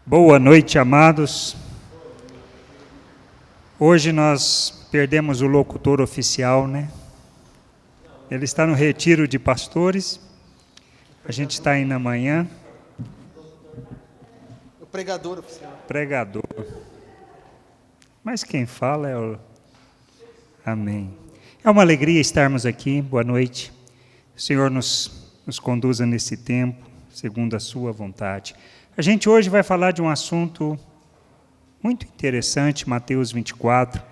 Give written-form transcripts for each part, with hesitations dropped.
Boa noite, amados. Hoje nós perdemos o locutor oficial, né? Ele está no retiro de pastores. A gente está indo amanhã. O pregador oficial. Pregador. Mas quem fala é o... Amém. É uma alegria estarmos aqui. Boa noite. O Senhor nos conduza nesse tempo, segundo a sua vontade. A gente hoje vai falar de um assunto muito interessante, Mateus 24,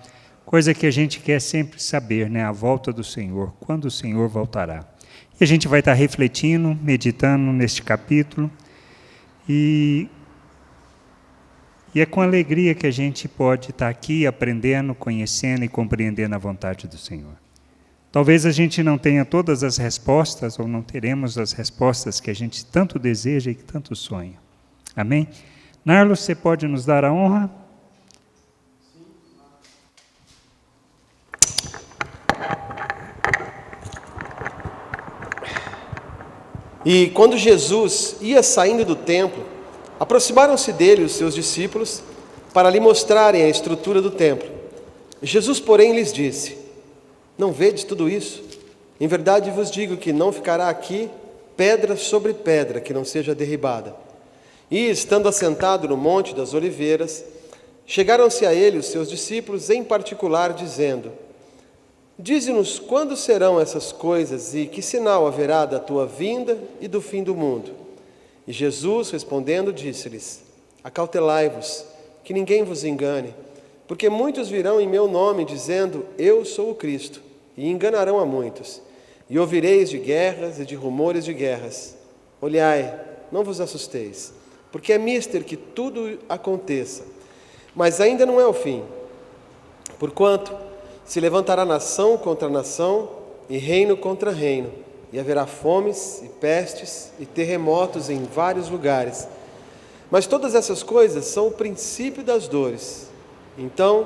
coisa que a gente quer sempre saber, né? A volta do Senhor, quando o Senhor voltará. E a gente vai estar refletindo, meditando neste capítulo, e é com alegria que a gente pode estar aqui aprendendo, conhecendo e compreendendo a vontade do Senhor. Talvez a gente não tenha todas as respostas, ou não teremos as respostas que a gente tanto deseja e que tanto sonha. Amém? Narlo, você pode nos dar a honra? E quando Jesus ia saindo do templo, aproximaram-se dele os seus discípulos para lhe mostrarem a estrutura do templo. Jesus, porém, lhes disse: não vedes tudo isso? Em verdade vos digo que não ficará aqui pedra sobre pedra que não seja derribada. E, estando assentado no Monte das Oliveiras, chegaram-se a ele os seus discípulos em particular, dizendo: dize-nos quando serão essas coisas e que sinal haverá da tua vinda e do fim do mundo. E Jesus, respondendo, disse-lhes: acautelai-vos, que ninguém vos engane, porque muitos virão em meu nome, dizendo: eu sou o Cristo, e enganarão a muitos. E ouvireis de guerras e de rumores de guerras. Olhai, não vos assusteis, porque é mister que tudo aconteça, mas ainda não é o fim. Porquanto se levantará nação contra nação, e reino contra reino, e haverá fomes, e pestes, e terremotos em vários lugares. Mas todas essas coisas são o princípio das dores. Então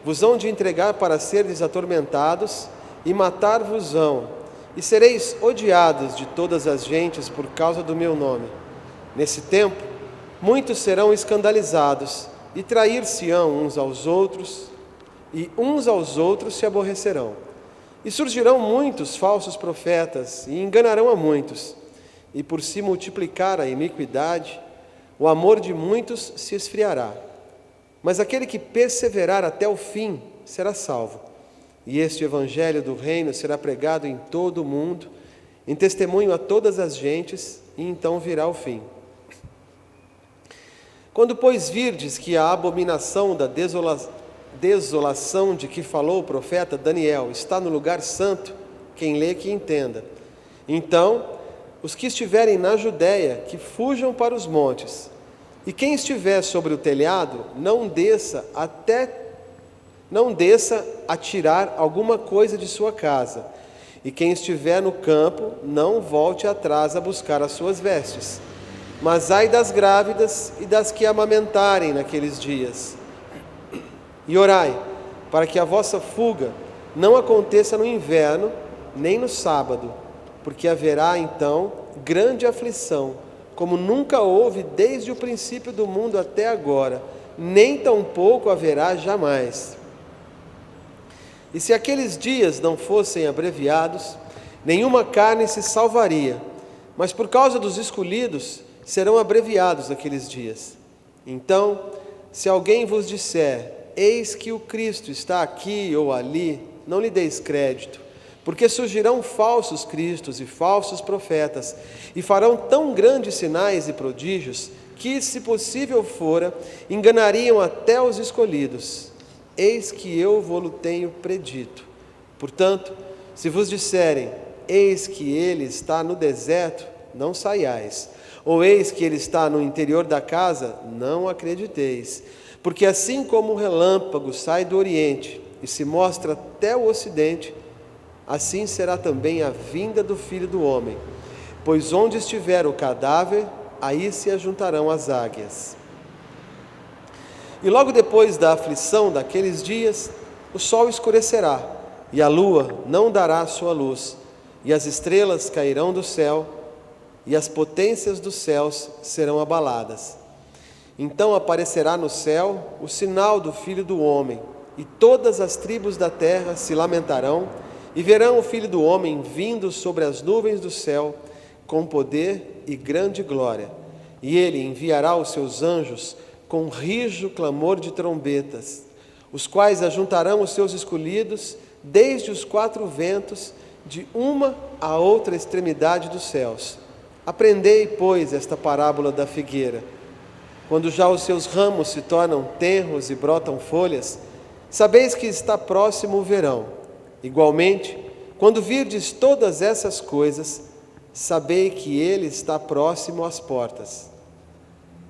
vos hão de entregar para serdes atormentados, e matar-vos-ão, e sereis odiados de todas as gentes por causa do meu nome. Nesse tempo, muitos serão escandalizados, e trair-se-ão uns aos outros, e uns aos outros se aborrecerão. E surgirão muitos falsos profetas, e enganarão a muitos. E por se multiplicar a iniquidade, o amor de muitos se esfriará. Mas aquele que perseverar até o fim será salvo. E este evangelho do reino será pregado em todo o mundo, em testemunho a todas as gentes, e então virá o fim. Quando, pois, virdes que a abominação da desolação de que falou o profeta Daniel está no lugar santo, quem lê que entenda. Então, os que estiverem na Judéia, que fujam para os montes. E quem estiver sobre o telhado, não desça a tirar alguma coisa de sua casa. E quem estiver no campo, não volte atrás a buscar as suas vestes. Mas ai das grávidas e das que amamentarem naqueles dias. E orai, para que a vossa fuga não aconteça no inverno, nem no sábado, porque haverá então grande aflição, como nunca houve desde o princípio do mundo até agora, nem tampouco haverá jamais. E se aqueles dias não fossem abreviados, nenhuma carne se salvaria, mas por causa dos escolhidos, serão abreviados aqueles dias. Então, se alguém vos disser: eis que o Cristo está aqui ou ali, não lhe deis crédito, porque surgirão falsos cristos e falsos profetas, e farão tão grandes sinais e prodígios, que, se possível fora, enganariam até os escolhidos. Eis que eu vô-lo tenho predito. Portanto, se vos disserem: eis que ele está no deserto, não saiais. Ou eis que ele está no interior da casa, não acrediteis. Porque assim como o relâmpago sai do oriente e se mostra até o ocidente, assim será também a vinda do Filho do Homem. Pois onde estiver o cadáver, aí se ajuntarão as águias. E logo depois da aflição daqueles dias, o sol escurecerá, e a lua não dará sua luz, e as estrelas cairão do céu, e as potências dos céus serão abaladas. Então aparecerá no céu o sinal do Filho do Homem, e todas as tribos da terra se lamentarão e verão o Filho do Homem vindo sobre as nuvens do céu com poder e grande glória. E ele enviará os seus anjos com rijo clamor de trombetas, os quais ajuntarão os seus escolhidos desde os quatro ventos, de uma a outra extremidade dos céus. Aprendei, pois, esta parábola da figueira. Quando já os seus ramos se tornam tenros e brotam folhas, sabeis que está próximo o verão. Igualmente, quando virdes todas essas coisas, sabei que ele está próximo às portas.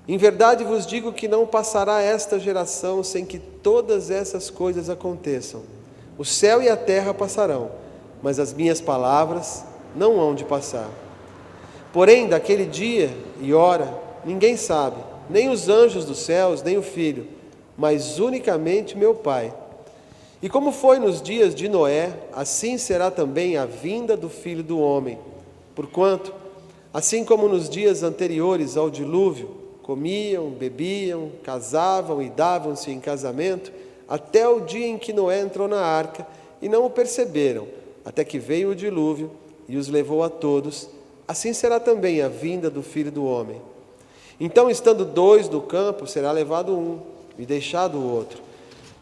Em verdade vos digo que não passará esta geração sem que todas essas coisas aconteçam. O céu e a terra passarão, mas as minhas palavras não hão de passar. Porém, daquele dia e hora, ninguém sabe, nem os anjos dos céus, nem o Filho, mas unicamente meu Pai. E como foi nos dias de Noé, assim será também a vinda do Filho do Homem. Porquanto, assim como nos dias anteriores ao dilúvio, comiam, bebiam, casavam e davam-se em casamento, até o dia em que Noé entrou na arca, e não o perceberam, até que veio o dilúvio e os levou a todos, assim será também a vinda do Filho do Homem. Então, estando dois no campo, será levado um, e deixado o outro.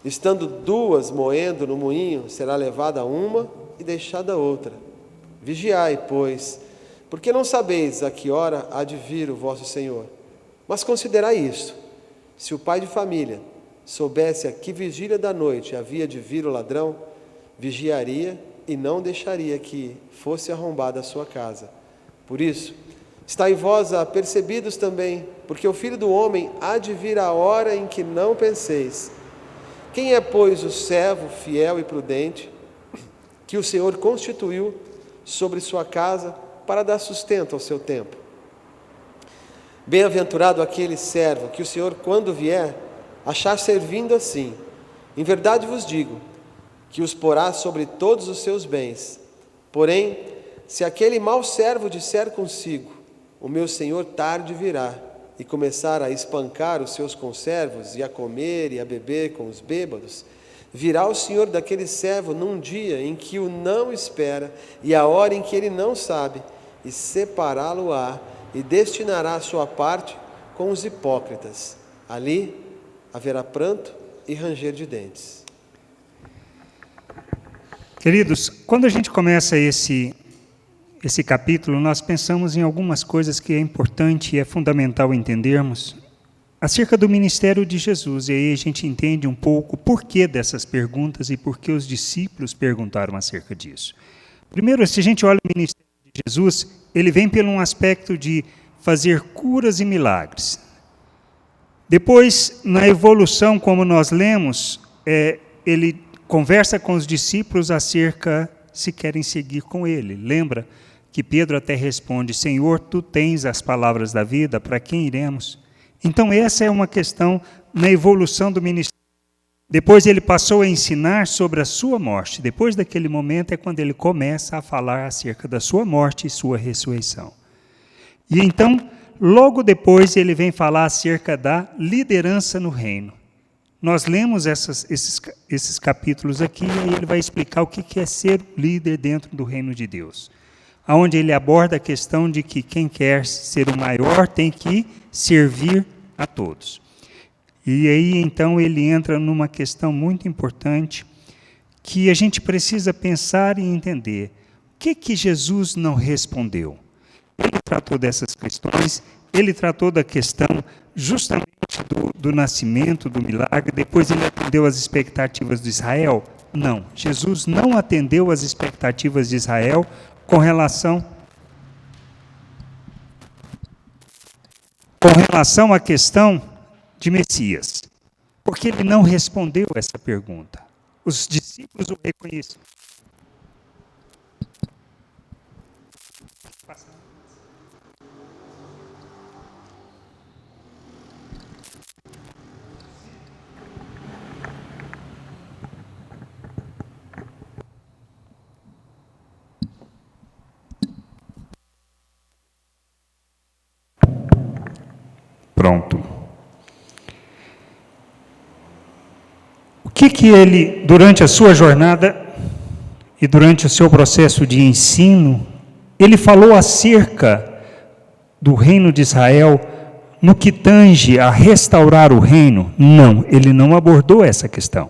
Estando duas moendo no moinho, será levada uma e deixada outra. Vigiai, pois, porque não sabeis a que hora há de vir o vosso Senhor. Mas considerai isto: se o pai de família soubesse a que vigília da noite havia de vir o ladrão, vigiaria e não deixaria que fosse arrombada a sua casa. Por isso, estai vós apercebidos também, porque o Filho do Homem há de vir a hora em que não penseis. Quem é, pois, o servo fiel e prudente, que o Senhor constituiu sobre sua casa para dar sustento ao seu tempo? Bem-aventurado aquele servo que o Senhor, quando vier, achar servindo assim. Em verdade vos digo, que os porá sobre todos os seus bens. Porém, se aquele mau servo disser consigo, o meu Senhor tarde virá, e começar a espancar os seus conservos, e a comer e a beber com os bêbados, virá o Senhor daquele servo num dia em que o não espera, e a hora em que ele não sabe, e separá-lo-á, e destinará a sua parte com os hipócritas. Ali haverá pranto e ranger de dentes. Queridos, quando a gente começa esse capítulo, nós pensamos em algumas coisas que é importante e é fundamental entendermos acerca do ministério de Jesus. E aí a gente entende um pouco o porquê dessas perguntas e por que os discípulos perguntaram acerca disso. Primeiro, se a gente olha o ministério de Jesus, ele vem pelo um aspecto de fazer curas e milagres. Depois, na evolução, como nós lemos, ele conversa com os discípulos acerca se querem seguir com ele. Lembra que Pedro até responde: Senhor, tu tens as palavras da vida, para quem iremos? Então essa é uma questão na evolução do ministério. Depois ele passou a ensinar sobre a sua morte. Depois daquele momento é quando ele começa a falar acerca da sua morte e sua ressurreição. E então, logo depois, ele vem falar acerca da liderança no reino. Nós lemos esses capítulos aqui, e aí ele vai explicar o que é ser líder dentro do reino de Deus. Onde ele aborda a questão de que quem quer ser o maior tem que servir a todos. E aí, então, ele entra numa questão muito importante que a gente precisa pensar e entender. O que Jesus não respondeu? Ele tratou dessas questões, ele tratou da questão justamente do nascimento, do milagre. Depois ele atendeu às expectativas de Israel? Não, Jesus não atendeu às expectativas de Israel com relação à questão de Messias, porque ele não respondeu essa pergunta. Os discípulos o reconheceram. Pronto. que ele, durante a sua jornada e durante o seu processo de ensino, ele falou acerca do reino de Israel no que tange a restaurar o reino? Não, ele não abordou essa questão.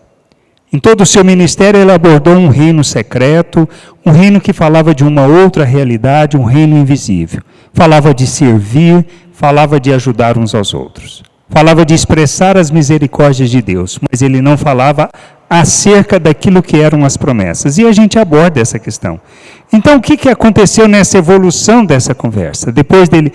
Em todo o seu ministério, ele abordou um reino secreto, um reino que falava de uma outra realidade, um reino invisível. Falava de servir, falava de ajudar uns aos outros. Falava de expressar as misericórdias de Deus, mas ele não falava acerca daquilo que eram as promessas. E a gente aborda essa questão. Então, o que aconteceu nessa evolução dessa conversa? Depois dele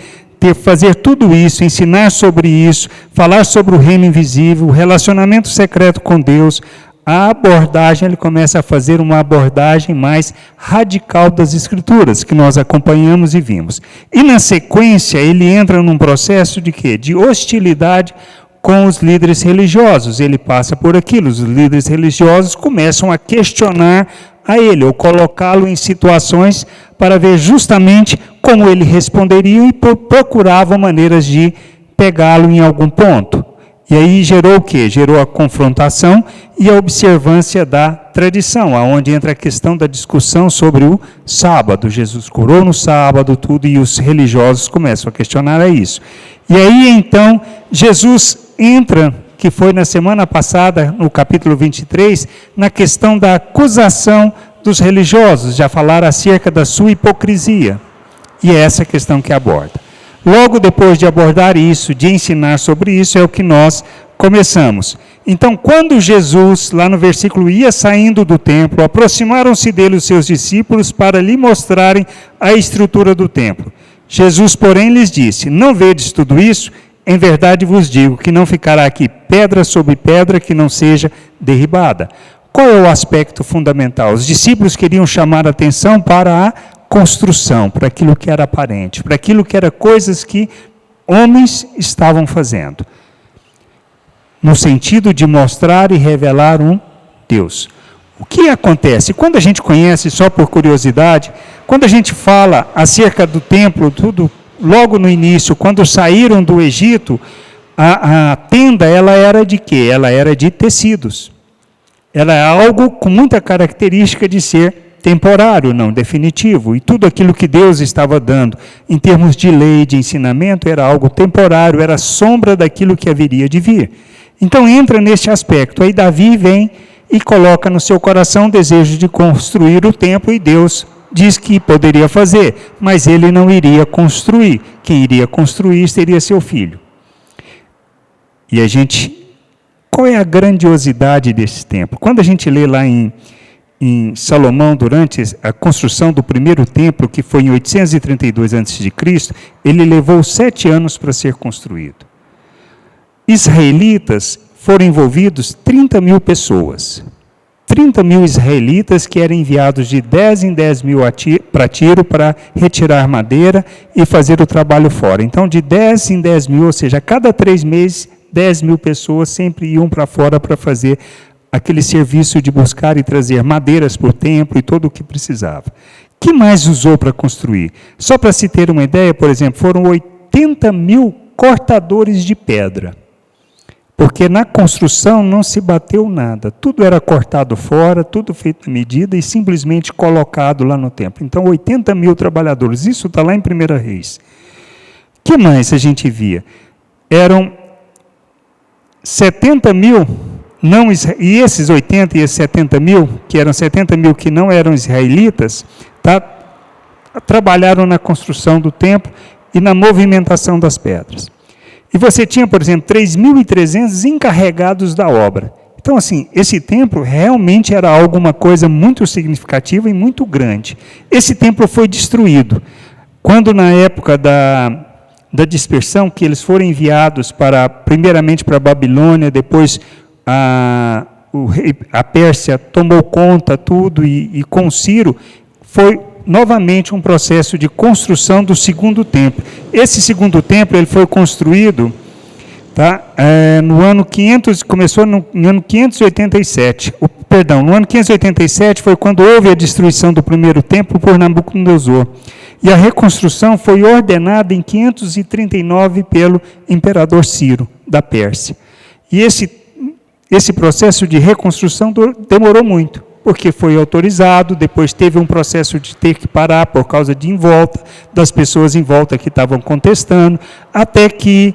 fazer tudo isso, ensinar sobre isso, falar sobre o reino invisível, o relacionamento secreto com Deus, a abordagem, ele começa a fazer uma abordagem mais radical das Escrituras, que nós acompanhamos e vimos. E na sequência, ele entra num processo de quê? De hostilidade com os líderes religiosos. Ele passa por aquilo, os líderes religiosos começam a questionar a ele, ou colocá-lo em situações para ver justamente como ele responderia e procuravam maneiras de pegá-lo em algum ponto. E aí gerou o quê? Gerou a confrontação e a observância da tradição, aonde entra a questão da discussão sobre o sábado. Jesus curou no sábado, tudo, e os religiosos começam a questionar isso. E aí, então, Jesus entra, que foi na semana passada, no capítulo 23, na questão da acusação dos religiosos, já falaram acerca da sua hipocrisia. E é essa questão que aborda. Logo depois de abordar isso, de ensinar sobre isso, é o que nós começamos. Então, quando Jesus, lá no versículo, ia saindo do templo, aproximaram-se dele os seus discípulos para lhe mostrarem a estrutura do templo. Jesus, porém, lhes disse: não vedes tudo isso? Em verdade vos digo que não ficará aqui pedra sobre pedra que não seja derribada. Qual é o aspecto fundamental? Os discípulos queriam chamar a atenção para a construção, para aquilo que era aparente, para aquilo que era coisas que homens estavam fazendo, no sentido de mostrar e revelar um Deus. O que acontece? Quando a gente conhece, só por curiosidade, quando a gente fala acerca do templo, tudo logo no início, quando saíram do Egito, a tenda, ela era de quê? Ela era de tecidos. Ela é algo com muita característica de ser temporário, não definitivo. E tudo aquilo que Deus estava dando, em termos de lei, de ensinamento, era algo temporário, era sombra daquilo que haveria de vir. Então entra neste aspecto. Aí Davi vem e coloca no seu coração o desejo de construir o templo, e Deus diz que poderia fazer, mas ele não iria construir. Quem iria construir seria seu filho. E qual é a grandiosidade desse templo? Quando a gente lê lá em Salomão, durante a construção do primeiro templo, que foi em 832 a.C., ele levou 7 anos para ser construído. Israelitas foram envolvidos 30.000 pessoas. 30.000 israelitas que eram enviados de 10 em 10 mil para Tiro para retirar madeira e fazer o trabalho fora. Então, de 10 em 10 mil, ou seja, a cada 3 meses, 10.000 pessoas sempre iam para fora para fazer aquele serviço de buscar e trazer madeiras para o templo e todo o que precisava. Que mais usou para construir? Só para se ter uma ideia, por exemplo, foram 80.000 cortadores de pedra. Porque na construção não se bateu nada. Tudo era cortado fora, tudo feito à medida e simplesmente colocado lá no templo. Então, 80.000 trabalhadores. Isso está lá em 1 Reis. O que mais a gente via? Eram 70.000... e esses 80 e esses 70.000, que eram 70.000 que não eram israelitas, trabalharam na construção do templo e na movimentação das pedras. E você tinha, por exemplo, 3.300 encarregados da obra. Então, assim, esse templo realmente era alguma coisa muito significativa e muito grande. Esse templo foi destruído. Quando, na época da dispersão, que eles foram enviados primeiramente para a Babilônia, depois a Pérsia tomou conta tudo, e com Ciro foi novamente um processo de construção do segundo templo. Esse segundo templo ele foi construído no ano 500, começou no ano 587. No ano 587 foi quando houve a destruição do primeiro templo por Nabucodonosor. E a reconstrução foi ordenada em 539 pelo imperador Ciro, da Pérsia. E esse processo de reconstrução demorou muito, porque foi autorizado, depois teve um processo de ter que parar por causa de em volta, das pessoas em volta que estavam contestando, até que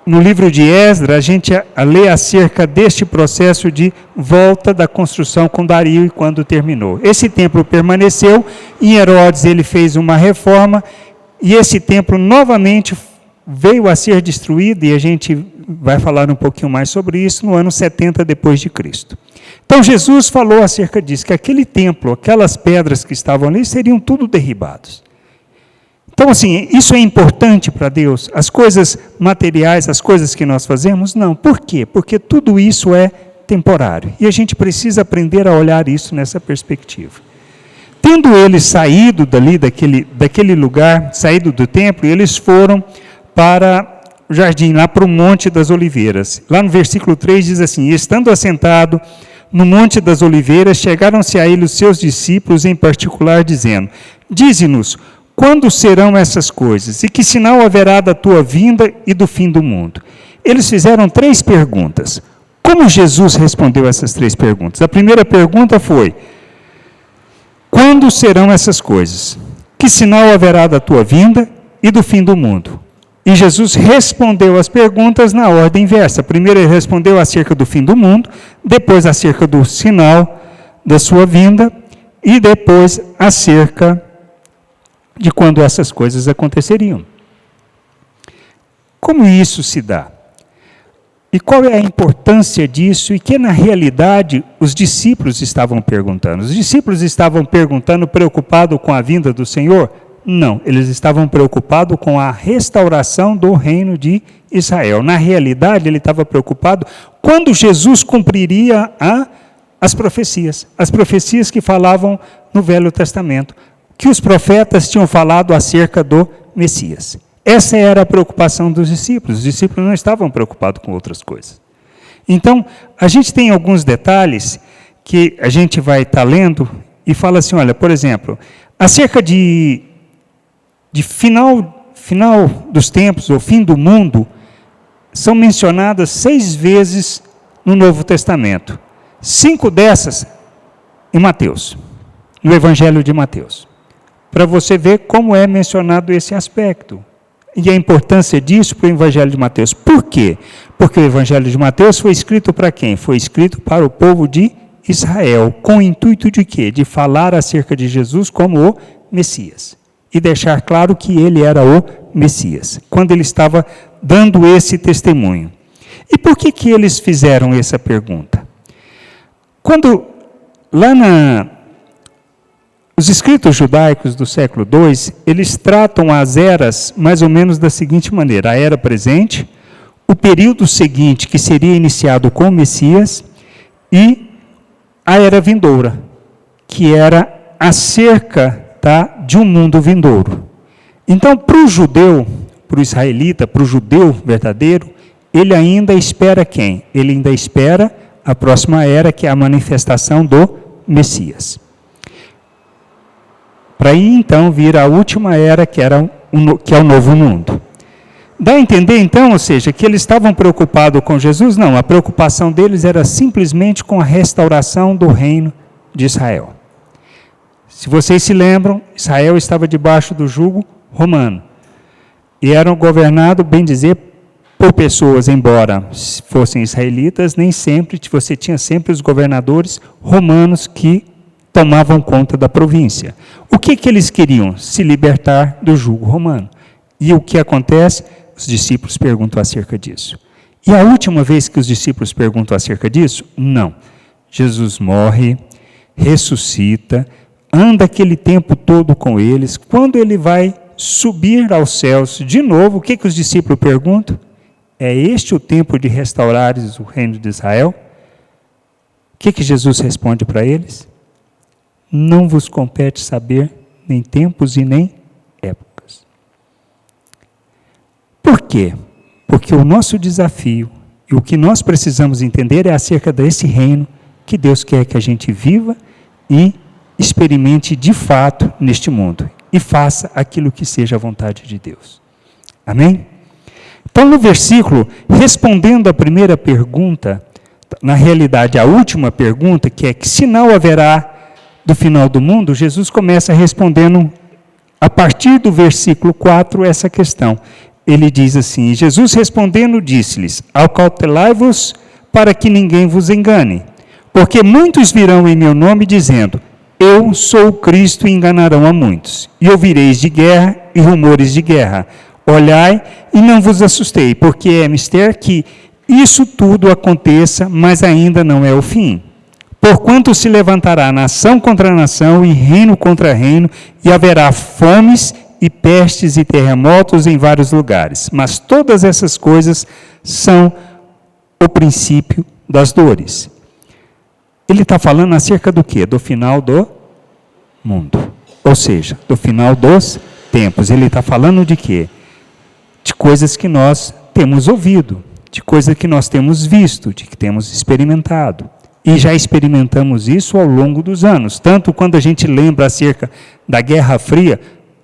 no livro de Esdras a gente lê acerca deste processo de volta da construção com Dario e quando terminou. Esse templo permaneceu, em Herodes ele fez uma reforma, e esse templo novamente veio a ser destruído, e a gente vai falar um pouquinho mais sobre isso no ano 70 depois de Cristo. Então Jesus falou acerca disso, que aquele templo, aquelas pedras que estavam ali, seriam tudo derribados. Então, assim, isso é importante para Deus? As coisas materiais, as coisas que nós fazemos? Não. Por quê? Porque tudo isso é temporário. E a gente precisa aprender a olhar isso nessa perspectiva. Tendo eles saído daquele lugar, saído do templo, eles foram para o jardim, lá para o Monte das Oliveiras. Lá no versículo 3 diz assim: estando assentado no Monte das Oliveiras, chegaram-se a ele os seus discípulos, em particular, dizendo: dize-nos, quando serão essas coisas? E que sinal haverá da tua vinda e do fim do mundo? Eles fizeram 3 perguntas. Como Jesus respondeu essas 3 perguntas? A primeira pergunta foi: quando serão essas coisas? Que sinal haverá da tua vinda e do fim do mundo? E Jesus respondeu as perguntas na ordem inversa. Primeiro ele respondeu acerca do fim do mundo, depois acerca do sinal da sua vinda, e depois acerca de quando essas coisas aconteceriam. Como isso se dá? E qual é a importância disso? E que, na realidade, os discípulos estavam perguntando. Os discípulos estavam perguntando, preocupados com a vinda do Senhor? Não, eles estavam preocupados com a restauração do reino de Israel. Na realidade, ele estava preocupado quando Jesus cumpriria as profecias que falavam no Velho Testamento, que os profetas tinham falado acerca do Messias. Essa era a preocupação dos discípulos. Os discípulos não estavam preocupados com outras coisas. Então, a gente tem alguns detalhes que a gente vai estar lendo e fala assim, olha, por exemplo, acerca de final dos tempos, ou fim do mundo, são mencionadas 6 vezes no Novo Testamento. 5 dessas em Mateus, no Evangelho de Mateus. Para você ver como é mencionado esse aspecto. E a importância disso para o Evangelho de Mateus. Por quê? Porque o Evangelho de Mateus foi escrito para quem? Foi escrito para o povo de Israel. Com o intuito de quê? De falar acerca de Jesus como o Messias. E deixar claro que ele era o Messias. Quando ele estava dando esse testemunho. E por que eles fizeram essa pergunta? Quando, os escritos judaicos do século II, eles tratam as eras mais ou menos da seguinte maneira: a era presente, o período seguinte, que seria iniciado com o Messias, e a era vindoura, que era acerca de um mundo vindouro. Então, para o judeu, para o israelita, para o judeu verdadeiro, ele ainda espera quem? Ele ainda espera a próxima era, que é a manifestação do Messias. Para aí, então, vir a última era, que é o novo mundo. Dá a entender, então, ou seja, que eles estavam preocupados com Jesus? Não, a preocupação deles era simplesmente com a restauração do reino de Israel. Se vocês se lembram, Israel estava debaixo do jugo romano. E eram governados, bem dizer, por pessoas, embora fossem israelitas, nem sempre, você tinha sempre os governadores romanos que tomavam conta da província. O que eles queriam? Se libertar do jugo romano. E o que acontece? Os discípulos perguntam acerca disso. E a última vez que os discípulos perguntam acerca disso? Não. Jesus morre, ressuscita, anda aquele tempo todo com eles. Quando ele vai subir aos céus de novo, o que os discípulos perguntam? É este o tempo de restaurares o reino de Israel? O que Jesus responde para eles? Não vos compete saber nem tempos e nem épocas. Por quê? Porque o nosso desafio e o que nós precisamos entender é acerca desse reino que Deus quer que a gente viva e experimente de fato neste mundo. E faça aquilo que seja a vontade de Deus. Amém? Então, no versículo, respondendo à primeira pergunta, na realidade, a última pergunta, que é que sinal haverá do final do mundo, Jesus começa respondendo, a partir do versículo 4, essa questão. Ele diz assim: Jesus respondendo disse-lhes: acautelai-vos para que ninguém vos engane, porque muitos virão em meu nome dizendo: eu sou o Cristo, e enganarão a muitos. E ouvireis de guerra e rumores de guerra. Olhai e não vos assustei, porque é mister que isso tudo aconteça, mas ainda não é o fim. Porquanto se levantará nação contra nação e reino contra reino, e haverá fomes e pestes e terremotos em vários lugares. Mas todas essas coisas são o princípio das dores. Ele está falando acerca do quê? Do final do mundo. Ou seja, do final dos tempos. Ele está falando de quê? De coisas que nós temos ouvido, de coisas que nós temos visto, de que temos experimentado. E já experimentamos isso ao longo dos anos. Tanto quando a gente lembra acerca da Guerra Fria,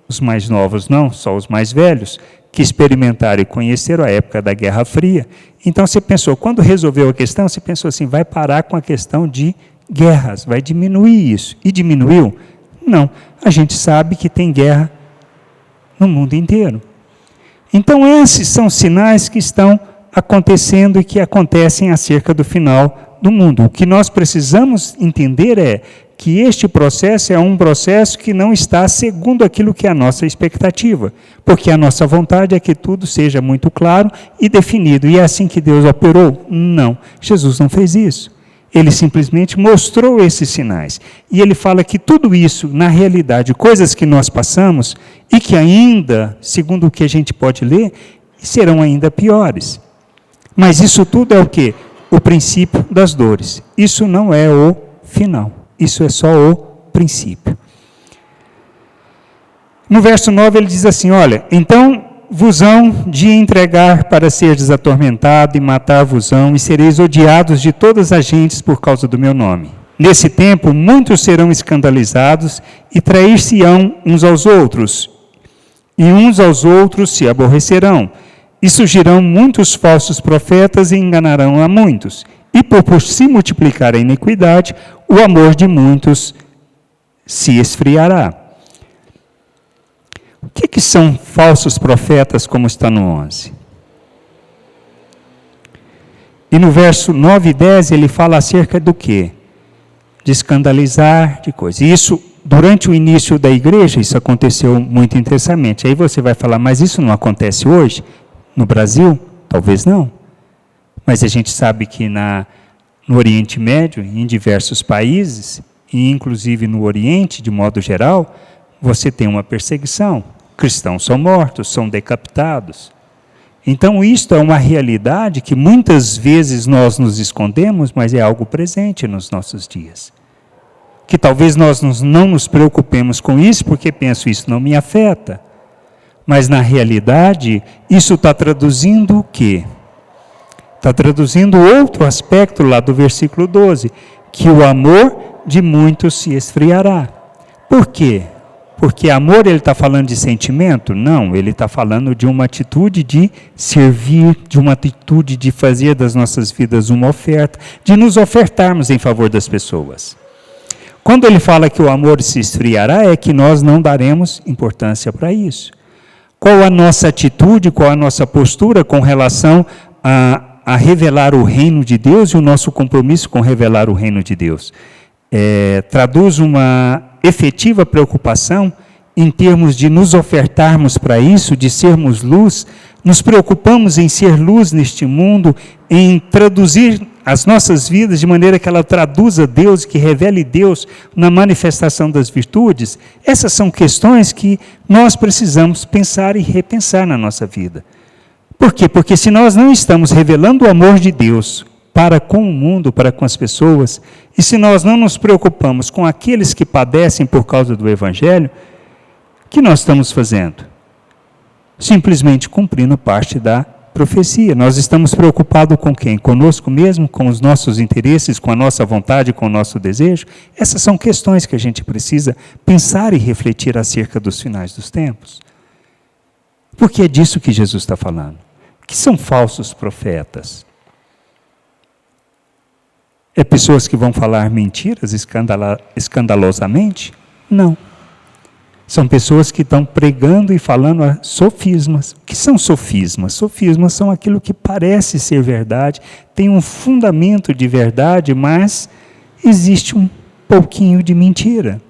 os mais novos não, só os mais velhos, que experimentaram e conheceram a época da Guerra Fria. Então você pensou, quando resolveu a questão, você pensou assim, vai parar com a questão de guerras, vai diminuir isso. E diminuiu? Não. A gente sabe que tem guerra no mundo inteiro. Então esses são sinais que estão acontecendo e que acontecem acerca do final do mundo. O que nós precisamos entender é que este processo é um processo que não está segundo aquilo que é a nossa expectativa, porque a nossa vontade é que tudo seja muito claro e definido, e é assim que Deus operou? Não, Jesus não fez isso. Ele simplesmente mostrou esses sinais, e ele fala que tudo isso, na realidade, coisas que nós passamos, e que ainda, segundo o que a gente pode ler, serão ainda piores. Mas isso tudo é o quê? O princípio das dores. Isso não é o final. Isso é só o princípio. No verso 9 ele diz assim, olha, então vos hão de entregar para seres atormentado e matar-vos-ão, e sereis odiados de todas as gentes por causa do meu nome. Nesse tempo muitos serão escandalizados e trair-se-ão uns aos outros, e uns aos outros se aborrecerão. E surgirão muitos falsos profetas e enganarão a muitos. E por se multiplicar a iniquidade, o amor de muitos se esfriará. O que são falsos profetas, como está no 11? E no verso 9 e 10 ele fala acerca do quê? De escandalizar, de coisas. E isso, durante o início da igreja, isso aconteceu muito intensamente. Aí você vai falar, mas isso não acontece hoje? No Brasil? Talvez não. Mas a gente sabe que no Oriente Médio, em diversos países, e inclusive no Oriente, de modo geral, você tem uma perseguição. Cristãos são mortos, são decapitados. Então, isto é uma realidade que muitas vezes nós nos escondemos, mas é algo presente nos nossos dias. Que talvez nós não nos preocupemos com isso, porque penso, isso não me afeta. Mas, na realidade, isso está traduzindo o quê? Está traduzindo outro aspecto lá do versículo 12, que o amor de muitos se esfriará. Por quê? Porque amor, ele está falando de sentimento? Não, ele está falando de uma atitude de servir, de uma atitude de fazer das nossas vidas uma oferta, de nos ofertarmos em favor das pessoas. Quando ele fala que o amor se esfriará, é que nós não daremos importância para isso. Qual a nossa atitude, qual a nossa postura com relação a revelar o reino de Deus e o nosso compromisso com revelar o reino de Deus? Traduz uma efetiva preocupação em termos de nos ofertarmos para isso, de sermos luz, nos preocupamos em ser luz neste mundo, em traduzir as nossas vidas de maneira que ela traduza Deus, que revele Deus na manifestação das virtudes. Essas são questões que nós precisamos pensar e repensar na nossa vida. Por quê? Porque se nós não estamos revelando o amor de Deus para com o mundo, para com as pessoas, e se nós não nos preocupamos com aqueles que padecem por causa do Evangelho, o que nós estamos fazendo? Simplesmente cumprindo parte da profecia. Nós estamos preocupados com quem? Conosco mesmo, com os nossos interesses, com a nossa vontade, com o nosso desejo? Essas são questões que a gente precisa pensar e refletir acerca dos finais dos tempos. Porque é disso que Jesus está falando. O que são falsos profetas? É pessoas que vão falar mentiras escandalosamente? Não. São pessoas que estão pregando e falando sofismas. O que são sofismas? Sofismas são aquilo que parece ser verdade, tem um fundamento de verdade, mas existe um pouquinho de mentira.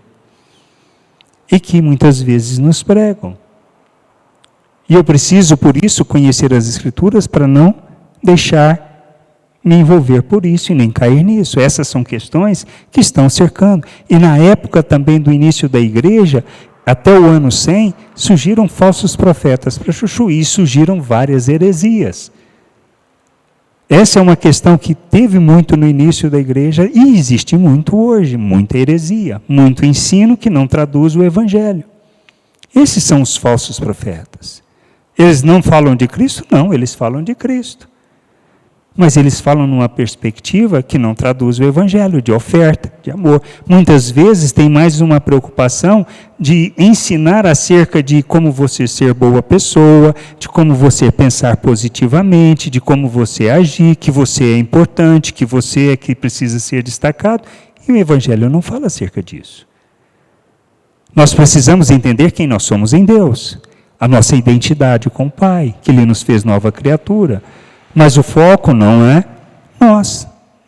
E que muitas vezes nos pregam. E eu preciso, por isso, conhecer as Escrituras para não deixar me envolver por isso e nem cair nisso. Essas são questões que estão cercando. E na época também do início da igreja, até o ano 100, surgiram falsos profetas para chuchu e surgiram várias heresias. Essa é uma questão que teve muito no início da igreja e existe muito hoje, muita heresia, muito ensino que não traduz o evangelho. Esses são os falsos profetas. Eles não falam de Cristo? Não, eles falam de Cristo. Mas eles falam numa perspectiva que não traduz o evangelho, de oferta, de amor. Muitas vezes tem mais uma preocupação de ensinar acerca de como você ser boa pessoa, de como você pensar positivamente, de como você agir, que você é importante, que você é que precisa ser destacado. E o evangelho não fala acerca disso. Nós precisamos entender quem nós somos em Deus, a nossa identidade com o Pai, que Ele nos fez nova criatura. Mas o foco não é nós,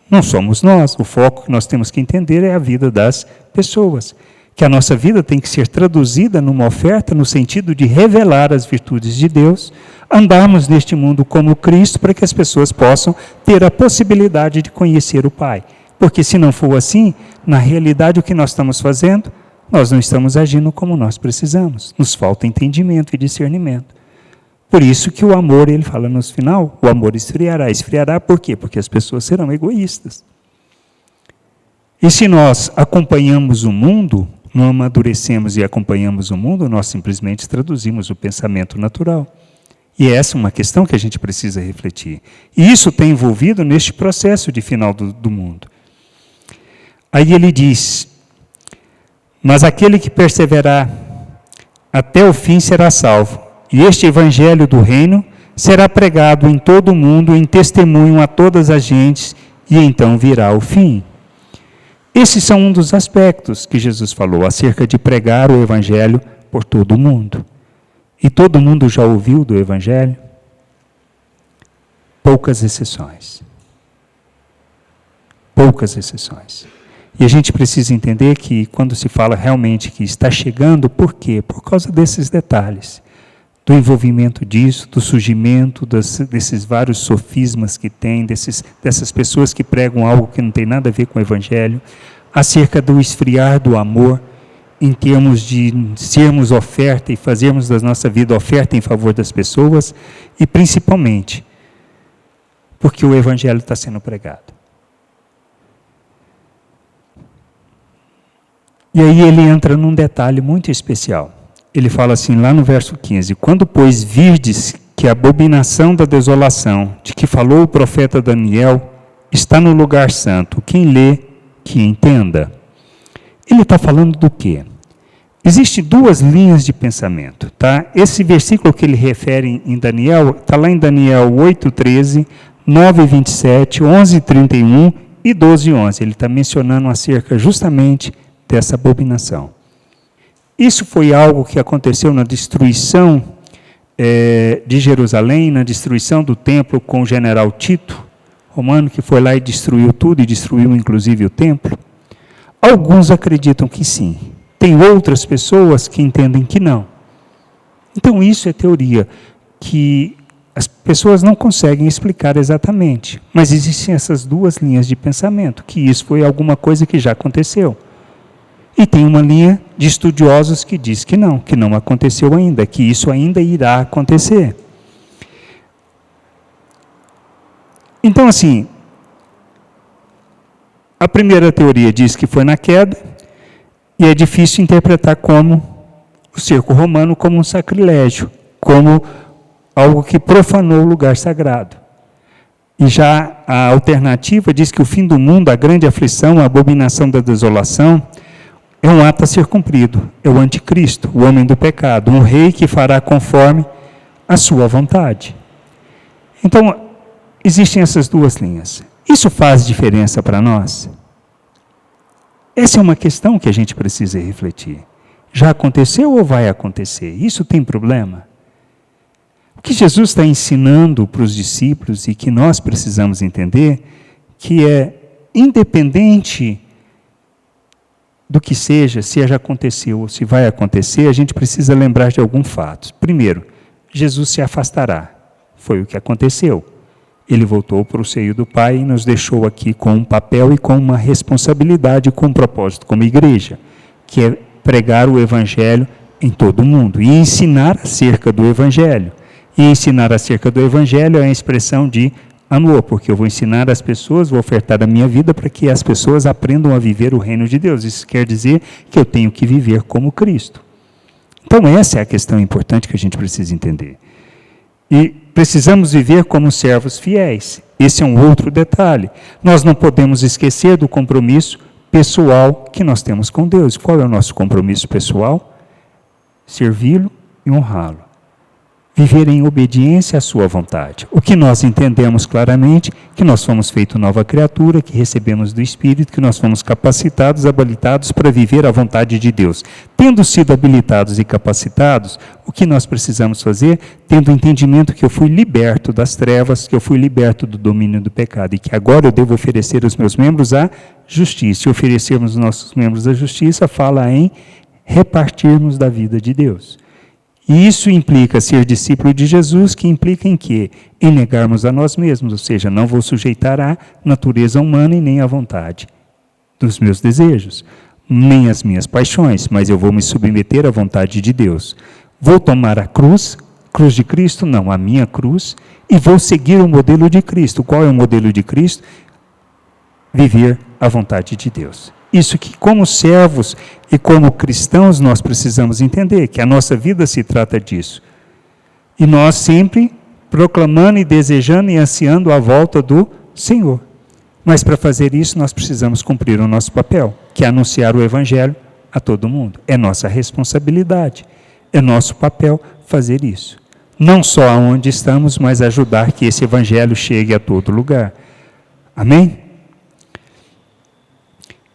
não somos nós. O foco que nós temos que entender é a vida das pessoas. Que a nossa vida tem que ser traduzida numa oferta no sentido de revelar as virtudes de Deus, andarmos neste mundo como Cristo para que as pessoas possam ter a possibilidade de conhecer o Pai. Porque se não for assim, na realidade o que nós estamos fazendo, nós não estamos agindo como nós precisamos. Nos falta entendimento e discernimento. Por isso que o amor, ele fala no final, o amor esfriará. Esfriará por quê? Porque as pessoas serão egoístas. E se nós acompanhamos o mundo, não amadurecemos e acompanhamos o mundo, nós simplesmente traduzimos o pensamento natural. E essa é uma questão que a gente precisa refletir. E isso tem envolvido neste processo de final do mundo. Aí ele diz, mas aquele que perseverar até o fim será salvo. E este evangelho do reino será pregado em todo o mundo em testemunho a todas as gentes, e então virá o fim. Esses são um dos aspectos que Jesus falou acerca de pregar o evangelho por todo o mundo. E todo mundo já ouviu do evangelho? Poucas exceções. Poucas exceções. E a gente precisa entender que quando se fala realmente que está chegando, por quê? Por causa desses detalhes. Do envolvimento disso, do surgimento desses vários sofismas que tem, dessas pessoas que pregam algo que não tem nada a ver com o evangelho, acerca do esfriar do amor, em termos de sermos oferta e fazermos da nossa vida oferta em favor das pessoas, e principalmente porque o evangelho está sendo pregado. E aí ele entra num detalhe muito especial. Ele fala assim, lá no verso 15, quando, pois, virdes que a abominação da desolação, de que falou o profeta Daniel, está no lugar santo, quem lê, que entenda. Ele está falando do quê? Existem duas linhas de pensamento. Tá? Esse versículo que ele refere em Daniel, está lá em Daniel 8:13, 9:27, 11:31 e 12:11. Ele está mencionando acerca justamente dessa abominação. Isso foi algo que aconteceu na destruição de Jerusalém, na destruição do templo com o general Tito, romano, que foi lá e destruiu tudo, e destruiu inclusive o templo. Alguns acreditam que sim. Tem outras pessoas que entendem que não. Então isso é teoria, que as pessoas não conseguem explicar exatamente. Mas existem essas duas linhas de pensamento, que isso foi alguma coisa que já aconteceu. E tem uma linha de estudiosos que diz que não aconteceu ainda, que isso ainda irá acontecer. Então, assim, a primeira teoria diz que foi na queda, e é difícil interpretar como o cerco romano como um sacrilégio, como algo que profanou o lugar sagrado. E já a alternativa diz que o fim do mundo, a grande aflição, a abominação da desolação, é um ato a ser cumprido, é o anticristo, o homem do pecado, um rei que fará conforme a sua vontade. Então, existem essas duas linhas. Isso faz diferença para nós? Essa é uma questão que a gente precisa refletir. Já aconteceu ou vai acontecer? Isso tem problema? O que Jesus está ensinando para os discípulos e que nós precisamos entender, que é independente do que seja, se já aconteceu ou se vai acontecer, a gente precisa lembrar de alguns fatos. Primeiro, Jesus se afastará. Foi o que aconteceu. Ele voltou para o seio do Pai e nos deixou aqui com um papel e com uma responsabilidade, com um propósito como igreja, que é pregar o Evangelho em todo o mundo e ensinar acerca do Evangelho. E ensinar acerca do Evangelho é a expressão de amor, porque eu vou ensinar as pessoas, vou ofertar a minha vida para que as pessoas aprendam a viver o reino de Deus. Isso quer dizer que eu tenho que viver como Cristo. Então essa é a questão importante que a gente precisa entender. E precisamos viver como servos fiéis. Esse é um outro detalhe. Nós não podemos esquecer do compromisso pessoal que nós temos com Deus. Qual é o nosso compromisso pessoal? Servi-lo e honrá-lo. Viver em obediência à sua vontade. O que nós entendemos claramente, que nós fomos feitos nova criatura, que recebemos do Espírito, que nós fomos capacitados, habilitados para viver a vontade de Deus. Tendo sido habilitados e capacitados, o que nós precisamos fazer? Tendo o entendimento que eu fui liberto das trevas, que eu fui liberto do domínio do pecado e que agora eu devo oferecer os meus membros à justiça. E oferecermos os nossos membros à justiça fala em repartirmos da vida de Deus. E isso implica ser discípulo de Jesus, que implica em quê? Em negarmos a nós mesmos, ou seja, não vou sujeitar à natureza humana e nem à vontade dos meus desejos, nem às minhas paixões, mas eu vou me submeter à vontade de Deus. Vou tomar a cruz de Cristo, não, a minha cruz, e vou seguir o modelo de Cristo. Qual é o modelo de Cristo? Viver a vontade de Deus. Isso que como servos e como cristãos nós precisamos entender, que a nossa vida se trata disso. E nós sempre proclamando e desejando e ansiando a volta do Senhor. Mas para fazer isso nós precisamos cumprir o nosso papel, que é anunciar o Evangelho a todo mundo. É nossa responsabilidade, é nosso papel fazer isso. Não só aonde estamos, mas ajudar que esse Evangelho chegue a todo lugar. Amém?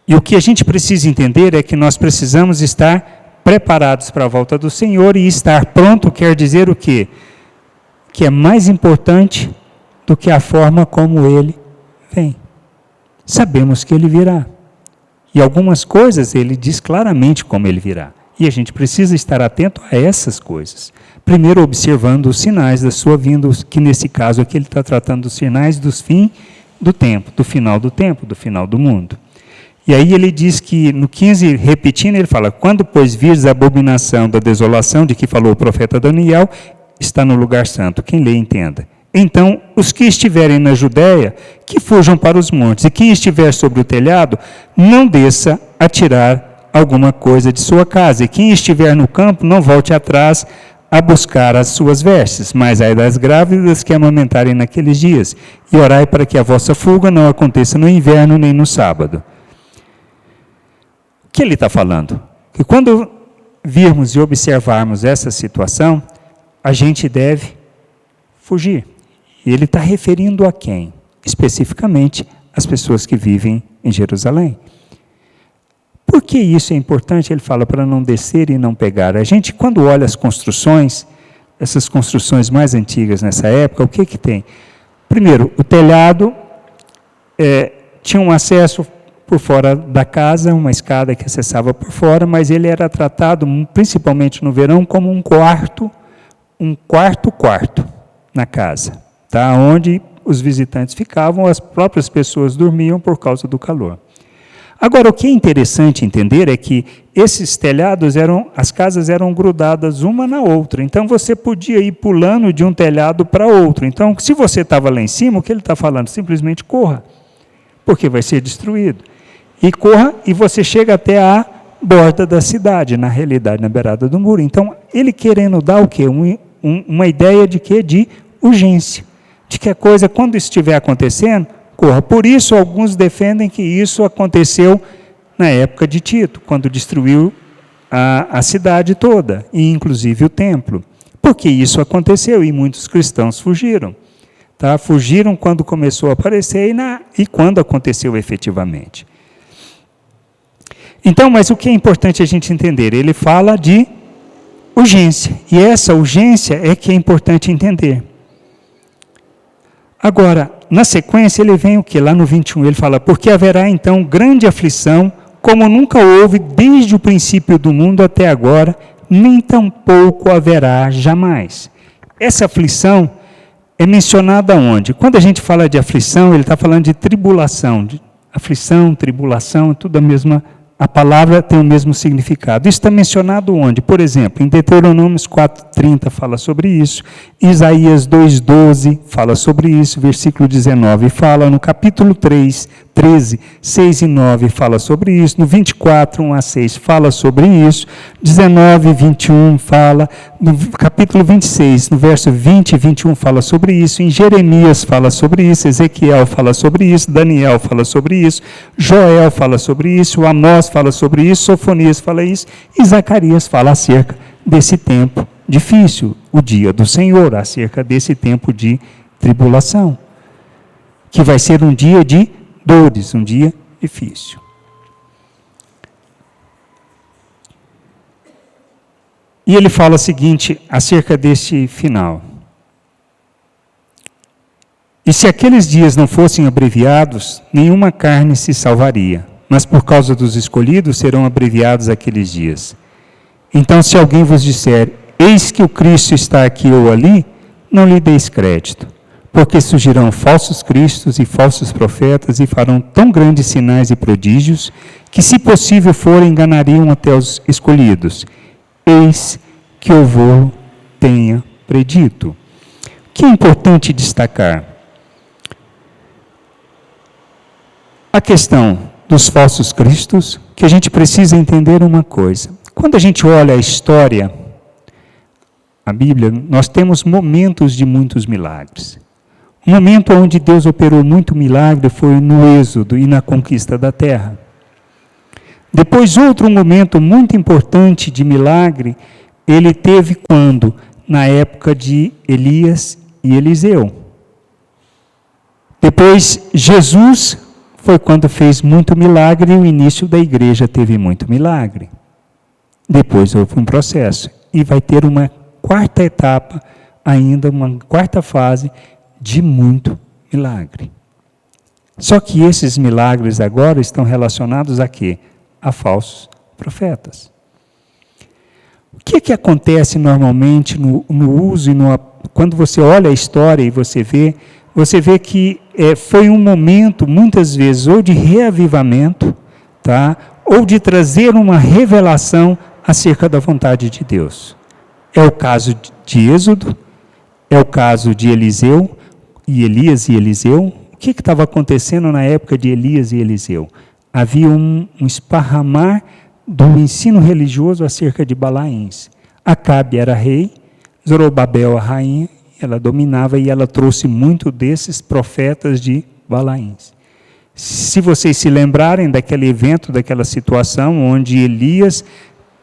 E o que a gente precisa entender é que nós precisamos estar preparados para a volta do Senhor, e estar pronto quer dizer o quê? Que é mais importante do que a forma como Ele vem. Sabemos que Ele virá. E algumas coisas Ele diz claramente como Ele virá. E a gente precisa estar atento a essas coisas. Primeiro observando os sinais da sua vinda, que nesse caso aqui Ele está tratando dos sinais dos fim do tempo, do final do tempo, do final do mundo. E aí ele diz que, no 15, repetindo, ele fala, quando, pois, vires a abominação da desolação, de que falou o profeta Daniel, está no lugar santo. Quem lê, entenda. Então, os que estiverem na Judéia, que fujam para os montes, e quem estiver sobre o telhado, não desça a tirar alguma coisa de sua casa, e quem estiver no campo, não volte atrás a buscar as suas vestes, mas ai das grávidas que amamentarem naqueles dias, e orai para que a vossa fuga não aconteça no inverno nem no sábado. O que ele está falando? Que quando virmos e observarmos essa situação, a gente deve fugir. E ele está referindo a quem? Especificamente as pessoas que vivem em Jerusalém. Por que isso é importante? Ele fala para não descer e não pegar. A gente, quando olha as construções, essas construções mais antigas nessa época, o que que tem? Primeiro, o telhado tinha um acesso por fora da casa, uma escada que acessava por fora, mas ele era tratado, principalmente no verão, como um quarto na casa, tá? Onde os visitantes ficavam, as próprias pessoas dormiam por causa do calor. Agora, o que é interessante entender é que esses telhados as casas eram grudadas uma na outra, então você podia ir pulando de um telhado para outro. Então, se você estava lá em cima, o que ele está falando? Simplesmente corra, porque vai ser destruído. E corra, e você chega até a borda da cidade, na realidade, na beirada do muro. Então, ele querendo dar o quê? Uma ideia de quê? De urgência. De que a coisa, quando estiver acontecendo, corra. Por isso, alguns defendem que isso aconteceu na época de Tito, quando destruiu a cidade toda, e inclusive o templo. Porque isso aconteceu e muitos cristãos fugiram. Tá? Fugiram quando começou a aparecer e quando aconteceu efetivamente. Então, mas o que é importante a gente entender? Ele fala de urgência, e essa urgência é que é importante entender. Agora, na sequência, ele vem o que? Lá no 21, ele fala, porque haverá então grande aflição, como nunca houve desde o princípio do mundo até agora, nem tampouco haverá jamais. Essa aflição é mencionada onde? Quando a gente fala de aflição, ele está falando de tribulação. Aflição, tribulação, tudo a mesma. A palavra tem o mesmo significado. Isso está mencionado onde? Por exemplo, em Deuteronômio 4:30 fala sobre isso, Isaías 2:12 fala sobre isso, versículo 19 fala, no capítulo 3, 13, 6 e 9 fala sobre isso, no 24, 1 a 6 fala sobre isso, 19, 21 fala, no capítulo 26, no verso 20 e 21 fala sobre isso, em Jeremias fala sobre isso, Ezequiel fala sobre isso, Daniel fala sobre isso, Joel fala sobre isso, Amós fala sobre isso, Sofonias fala isso, e Zacarias fala acerca desse tempo difícil, o dia do Senhor, acerca desse tempo de tribulação, que vai ser um dia de dores, um dia difícil. E ele fala o seguinte acerca deste final. E se aqueles dias não fossem abreviados, nenhuma carne se salvaria, mas por causa dos escolhidos serão abreviados aqueles dias. Então, se alguém vos disser, eis que o Cristo está aqui ou ali, não lhe deis crédito, porque surgirão falsos cristos e falsos profetas e farão tão grandes sinais e prodígios, que se possível for, enganariam até os escolhidos. Eis que eu vou tenha predito. O que é importante destacar? A questão dos falsos cristos, que a gente precisa entender uma coisa. Quando a gente olha a história, a Bíblia, nós temos momentos de muitos milagres. O momento onde Deus operou muito milagre foi no Êxodo e na conquista da terra. Depois, outro momento muito importante de milagre, ele teve quando? Na época de Elias e Eliseu. Depois, Jesus foi quando fez muito milagre e o início da igreja teve muito milagre. Depois houve um processo e vai ter uma quarta etapa, ainda uma quarta fase, de muito milagre. Só que esses milagres agora estão relacionados a quê? A falsos profetas. O que acontece normalmente no uso e quando você olha a história e você vê que foi um momento, muitas vezes, ou de reavivamento, tá? Ou de trazer uma revelação acerca da vontade de Deus. É o caso de Êxodo, é o caso de Eliseu, e Elias e Eliseu. O que estava acontecendo na época de Elias e Eliseu? Havia um esparramar do ensino religioso acerca de Balaíns. Acabe era rei, Zorobabel a rainha, ela dominava e ela trouxe muito desses profetas de Balaíns. Se vocês se lembrarem daquele evento, daquela situação, onde Elias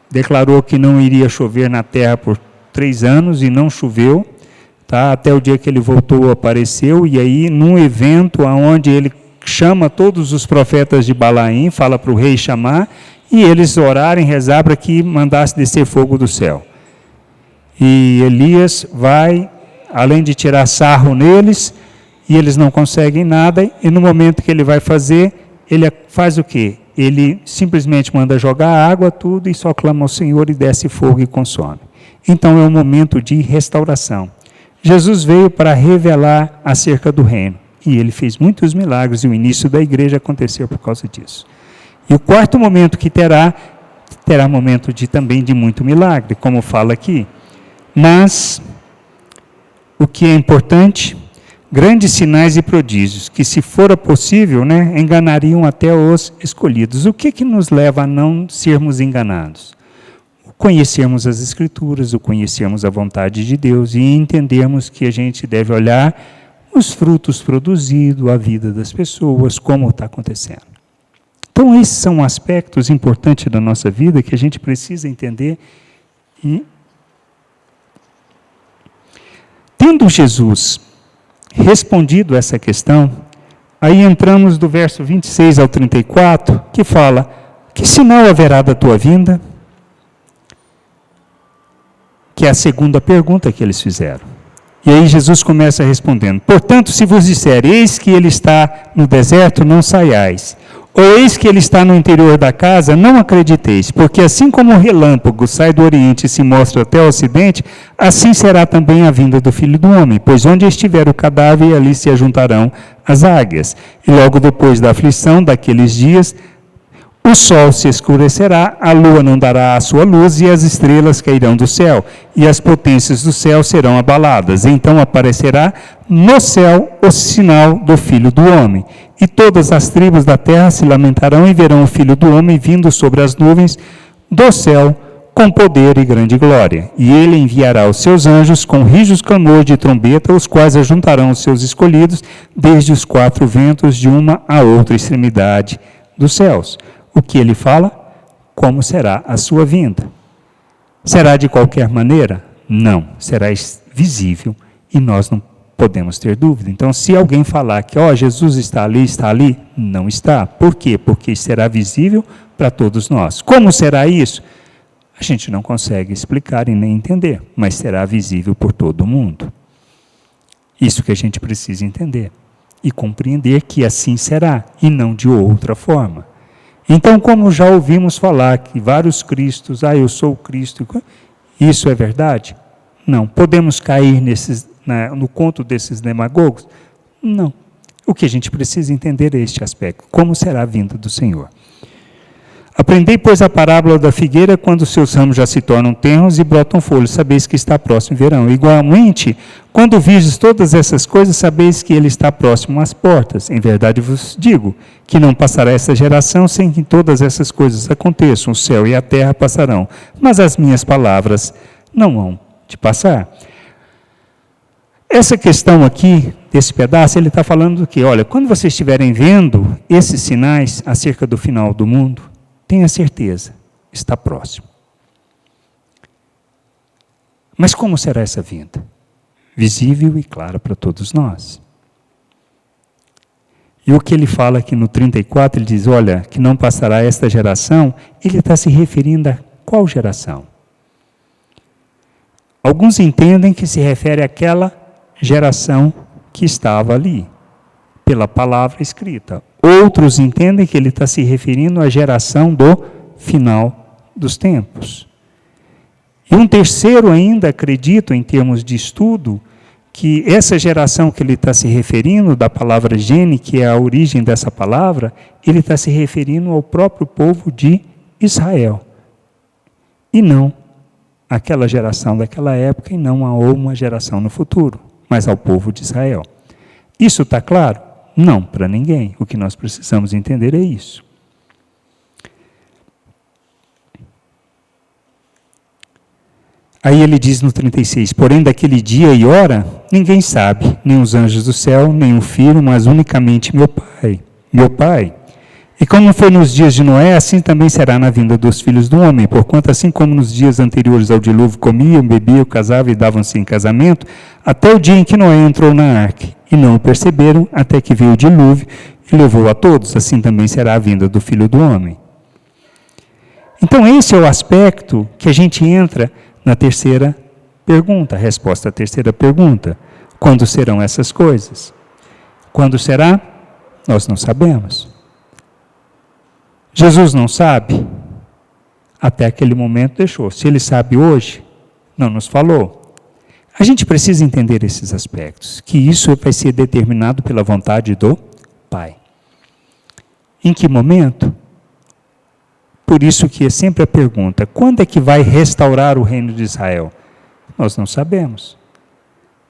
declarou que não iria chover na terra por 3 anos e não choveu, tá? Até o dia que ele voltou, apareceu, e aí num evento onde ele chama todos os profetas de Balaim, fala para o rei chamar, e eles orarem, rezar para que mandasse descer fogo do céu. E Elias vai, além de tirar sarro neles, e eles não conseguem nada, e no momento que ele vai fazer, ele faz o quê? Ele simplesmente manda jogar água, tudo, e só clama ao Senhor e desce fogo e consome. Então é um momento de restauração. Jesus veio para revelar acerca do reino, e ele fez muitos milagres, e o início da igreja aconteceu por causa disso. E o quarto momento que terá momento também de muito milagre, como fala aqui. Mas, o que é importante, grandes sinais e prodígios, que se fora possível, enganariam até os escolhidos. O que nos leva a não sermos enganados? Conhecermos as Escrituras, o conhecermos a vontade de Deus e entendermos que a gente deve olhar os frutos produzidos, a vida das pessoas, como está acontecendo. Então, esses são aspectos importantes da nossa vida que a gente precisa entender. E, tendo Jesus respondido essa questão, aí entramos do verso 26 ao 34, que fala: que sinal haverá da tua vinda? Que é a segunda pergunta que eles fizeram. E aí Jesus começa respondendo: portanto, se vos disser, eis que ele está no deserto, não saiais. Ou eis que ele está no interior da casa, não acrediteis, porque assim como o relâmpago sai do oriente e se mostra até o ocidente, assim será também a vinda do Filho do Homem. Pois onde estiver o cadáver, ali se ajuntarão as águias. E logo depois da aflição daqueles dias, o sol se escurecerá, a lua não dará a sua luz, e as estrelas cairão do céu, e as potências do céu serão abaladas. Então aparecerá no céu o sinal do Filho do Homem. E todas as tribos da terra se lamentarão e verão o Filho do Homem vindo sobre as nuvens do céu com poder e grande glória. E ele enviará os seus anjos com rijos clamor de trombeta, os quais ajuntarão os seus escolhidos desde os quatro ventos de uma a outra extremidade dos céus. O que ele fala? Como será a sua vinda? Será de qualquer maneira? Não, será visível e nós não podemos ter dúvida. Então, se alguém falar que Jesus está ali, não está. Por quê? Porque será visível para todos nós. Como será isso? A gente não consegue explicar e nem entender, mas será visível por todo mundo. Isso que a gente precisa entender e compreender que assim será e não de outra forma. Então, como já ouvimos falar que vários Cristos, eu sou o Cristo, isso é verdade? Não. Podemos cair no conto desses demagogos? Não. O que a gente precisa entender é este aspecto. Como será a vinda do Senhor? Aprendei, pois, a parábola da figueira, quando seus ramos já se tornam tenros e brotam folhas, sabeis que está próximo o verão. Igualmente, quando virdes todas essas coisas, sabeis que ele está próximo às portas. Em verdade vos digo, que não passará essa geração sem que todas essas coisas aconteçam. O céu e a terra passarão, mas as minhas palavras não hão de passar. Essa questão aqui, desse pedaço, ele está falando do quê? Olha, quando vocês estiverem vendo esses sinais acerca do final do mundo, tenha certeza, está próximo. Mas como será essa vinda? Visível e clara para todos nós. E o que ele fala aqui no 34, ele diz, olha, que não passará esta geração, ele está se referindo a qual geração? Alguns entendem que se refere àquela geração que estava ali, pela palavra escrita. Outros entendem que ele está se referindo à geração do final dos tempos. E um terceiro ainda acredita, em termos de estudo, que essa geração que ele está se referindo, da palavra gene, que é a origem dessa palavra, ele está se referindo ao próprio povo de Israel. E não àquela geração daquela época, e não a uma geração no futuro, mas ao povo de Israel. Isso está claro? Não, para ninguém. O que nós precisamos entender é isso. Aí ele diz no 36, porém daquele dia e hora, ninguém sabe, nem os anjos do céu, nem o Filho, mas unicamente meu Pai. E como foi nos dias de Noé, assim também será na vinda dos filhos do homem, porquanto assim como nos dias anteriores ao dilúvio comiam, bebiam, casavam e davam-se em casamento, até o dia em que Noé entrou na arca, e não o perceberam, até que veio o dilúvio e levou a todos, assim também será a vinda do Filho do Homem. Então esse é o aspecto que a gente entra na terceira pergunta, a resposta à terceira pergunta. Quando serão essas coisas? Quando será? Nós não sabemos. Jesus não sabe? Até aquele momento deixou. Se ele sabe hoje, não nos falou. A gente precisa entender esses aspectos, que isso vai ser determinado pela vontade do Pai. Em que momento? Por isso que é sempre a pergunta, quando é que vai restaurar o reino de Israel? Nós não sabemos,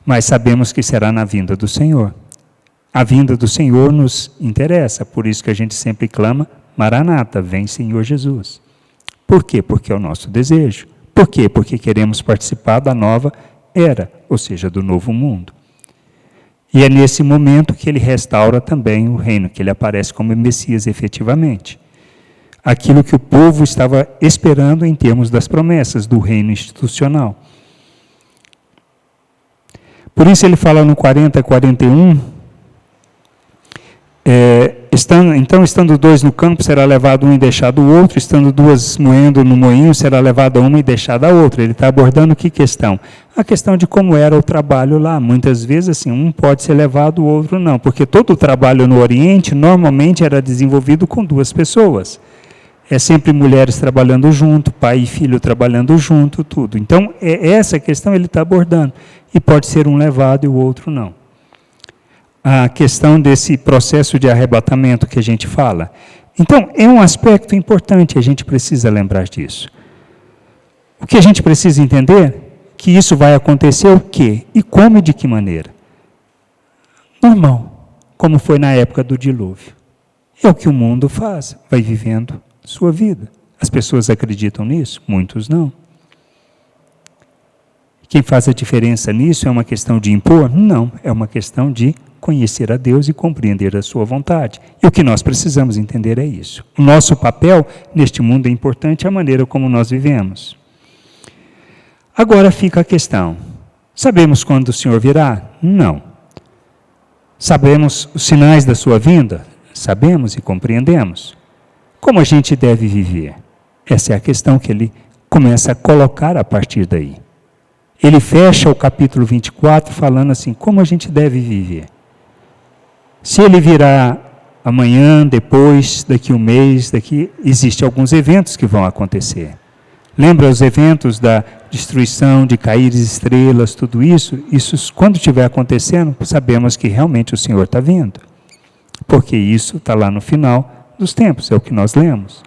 mas sabemos que será na vinda do Senhor. A vinda do Senhor nos interessa, por isso que a gente sempre clama, Maranata, vem Senhor Jesus. Por quê? Porque é o nosso desejo. Por quê? Porque queremos participar da nova era, ou seja, do novo mundo. E é nesse momento que ele restaura também o reino, que ele aparece como Messias efetivamente. Aquilo que o povo estava esperando em termos das promessas do reino institucional. Por isso ele fala no 40, 41, estando dois no campo, será levado um e deixado o outro, estando duas moendo no moinho, será levada uma e deixada a outra. Ele está abordando que questão? A questão de como era o trabalho lá. Muitas vezes, assim, um pode ser levado, o outro não, porque todo o trabalho no Oriente, normalmente, era desenvolvido com duas pessoas. É sempre mulheres trabalhando junto, pai e filho trabalhando junto, tudo. Então, essa questão ele está abordando. E pode ser um levado e o outro não. A questão desse processo de arrebatamento que a gente fala. Então, é um aspecto importante, a gente precisa lembrar disso. O que a gente precisa entender, que isso vai acontecer o quê? E como e de que maneira? Normal, como foi na época do dilúvio. É o que o mundo faz, vai vivendo sua vida. As pessoas acreditam nisso? Muitos não. Quem faz a diferença nisso é uma questão de impor? Não, é uma questão de conhecer a Deus e compreender a sua vontade. E o que nós precisamos entender é isso. O nosso papel neste mundo é importante, a maneira como nós vivemos. Agora fica a questão, sabemos quando o Senhor virá? Não. Sabemos os sinais da sua vinda? Sabemos e compreendemos. Como a gente deve viver? Essa é a questão que ele começa a colocar a partir daí. Ele fecha o capítulo 24 falando assim, como a gente deve viver. Se ele virá amanhã, depois, daqui um mês, existem alguns eventos que vão acontecer. Lembra os eventos da destruição, de cair estrelas, tudo isso? Isso, quando estiver acontecendo, sabemos que realmente o Senhor está vindo. Porque isso está lá no final dos tempos, é o que nós lemos.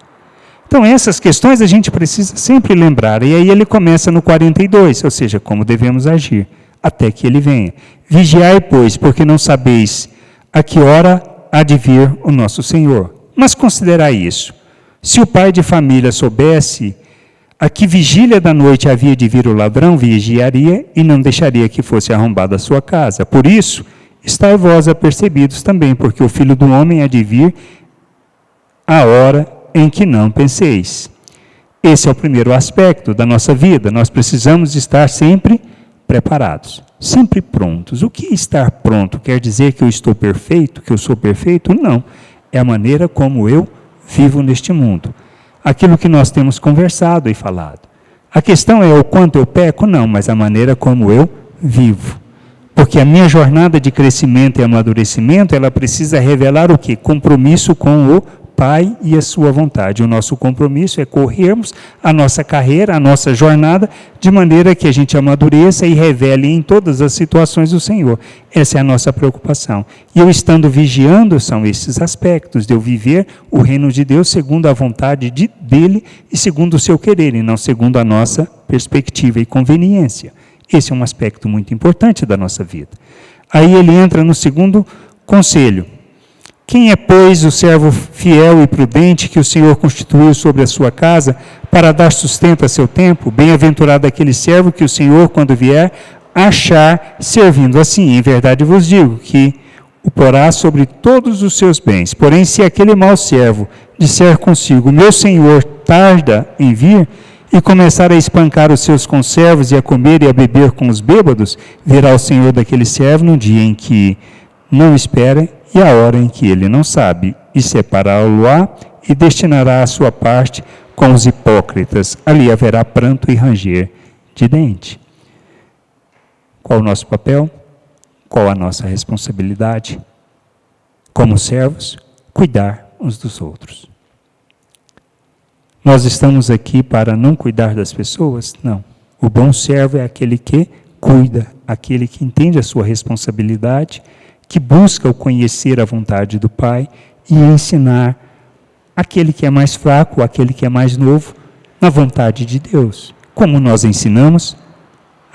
Então, essas questões a gente precisa sempre lembrar. E aí ele começa no 42, ou seja, como devemos agir, até que ele venha. Vigiai, pois, porque não sabeis a que hora há de vir o nosso Senhor. Mas considerai isso. Se o pai de família soubesse a que vigília da noite havia de vir o ladrão, vigiaria e não deixaria que fosse arrombada a sua casa. Por isso, estai vós apercebidos também, porque o Filho do Homem há de vir a hora em que não penseis. Esse é o primeiro aspecto da nossa vida. Nós precisamos estar sempre preparados, sempre prontos. O que estar pronto? Quer dizer que eu estou perfeito, que eu sou perfeito? Não. É a maneira como eu vivo neste mundo. Aquilo que nós temos conversado e falado. A questão é o quanto eu peco? Não, mas a maneira como eu vivo. Porque a minha jornada de crescimento e amadurecimento, ela precisa revelar o quê? Compromisso com o Pai e a sua vontade. O nosso compromisso é corrermos a nossa carreira, a nossa jornada, de maneira que a gente amadureça e revele em todas as situações o Senhor. Essa é a nossa preocupação. E eu estando vigiando, são esses aspectos, de eu viver o reino de Deus segundo a vontade dele e segundo o seu querer, e não segundo a nossa perspectiva e conveniência. Esse é um aspecto muito importante da nossa vida. Aí ele entra no segundo conselho. Quem é, pois, o servo fiel e prudente que o Senhor constituiu sobre a sua casa para dar sustento a seu tempo? Bem-aventurado aquele servo que o Senhor, quando vier, achar servindo assim. Em verdade vos digo que o porá sobre todos os seus bens. Porém, se aquele mau servo disser consigo, meu Senhor tarda em vir, e começar a espancar os seus conservos e a comer e a beber com os bêbados, virá o Senhor daquele servo num dia em que não espera e a hora em que ele não sabe, e separá-lo-á e destinará a sua parte com os hipócritas. Ali haverá pranto e ranger de dente. Qual o nosso papel? Qual a nossa responsabilidade? Como servos, cuidar uns dos outros. Nós estamos aqui para não cuidar das pessoas? Não. O bom servo é aquele que cuida, aquele que entende a sua responsabilidade, que busca o conhecer a vontade do Pai e ensinar aquele que é mais fraco, aquele que é mais novo, na vontade de Deus. Como nós ensinamos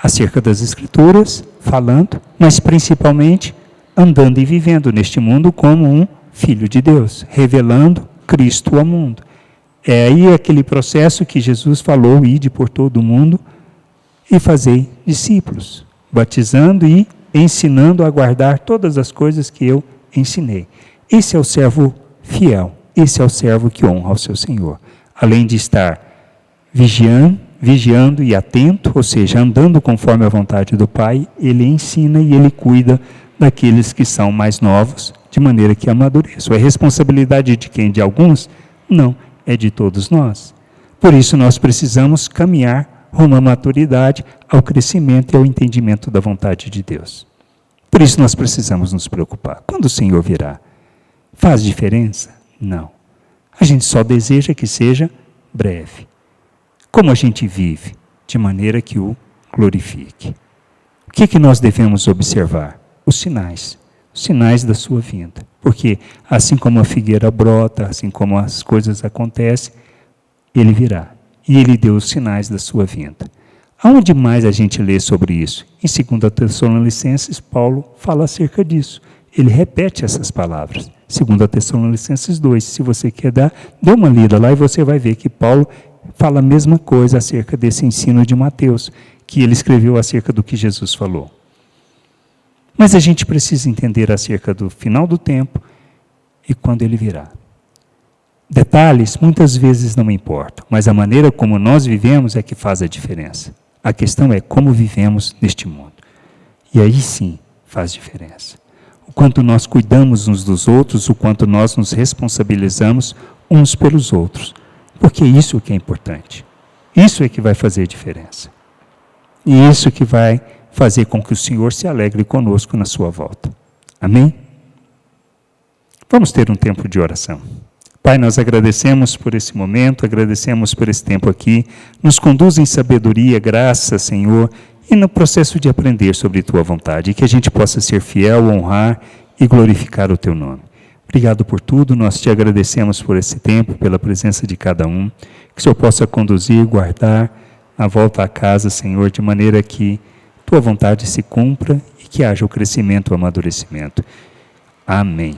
acerca das Escrituras, falando, mas principalmente andando e vivendo neste mundo como um filho de Deus, revelando Cristo ao mundo. É aí aquele processo que Jesus falou, ide por todo o mundo e fazei discípulos, batizando e ensinando a guardar todas as coisas que eu ensinei. Esse é o servo fiel, esse é o servo que honra ao seu Senhor. Além de estar vigiando vigiando e atento, ou seja, andando conforme a vontade do Pai, ele ensina e ele cuida daqueles que são mais novos, de maneira que amadureçam. É responsabilidade de quem? De alguns? Não, é de todos nós. Por isso nós precisamos caminhar rumo à maturidade, ao crescimento e ao entendimento da vontade de Deus. Por isso nós precisamos nos preocupar. Quando o Senhor virá, faz diferença? Não. A gente só deseja que seja breve. Como a gente vive? De maneira que o glorifique. O que nós devemos observar? Os sinais da sua vinda. Porque assim como a figueira brota, assim como as coisas acontecem, ele virá. E ele deu os sinais da sua vinda. Aonde mais a gente lê sobre isso? Em 2 Tessalonicenses, Paulo fala acerca disso. Ele repete essas palavras. 2 Tessalonicenses 2. Se você quer dar, dê uma lida lá e você vai ver que Paulo fala a mesma coisa acerca desse ensino de Mateus, que ele escreveu acerca do que Jesus falou. Mas a gente precisa entender acerca do final do tempo e quando ele virá. Detalhes muitas vezes não importam, mas a maneira como nós vivemos é que faz a diferença. A questão é como vivemos neste mundo. E aí sim faz diferença. O quanto nós cuidamos uns dos outros, o quanto nós nos responsabilizamos uns pelos outros. Porque isso que é importante. Isso é que vai fazer diferença. E isso que vai fazer com que o Senhor se alegre conosco na sua volta. Amém? Vamos ter um tempo de oração. Pai, nós agradecemos por esse momento, agradecemos por esse tempo aqui. Nos conduz em sabedoria, graça, Senhor, e no processo de aprender sobre Tua vontade, e que a gente possa ser fiel, honrar e glorificar o Teu nome. Obrigado por tudo, nós te agradecemos por esse tempo, pela presença de cada um, que o Senhor possa conduzir, guardar a volta à casa, Senhor, de maneira que Tua vontade se cumpra e que haja o crescimento, o amadurecimento. Amém.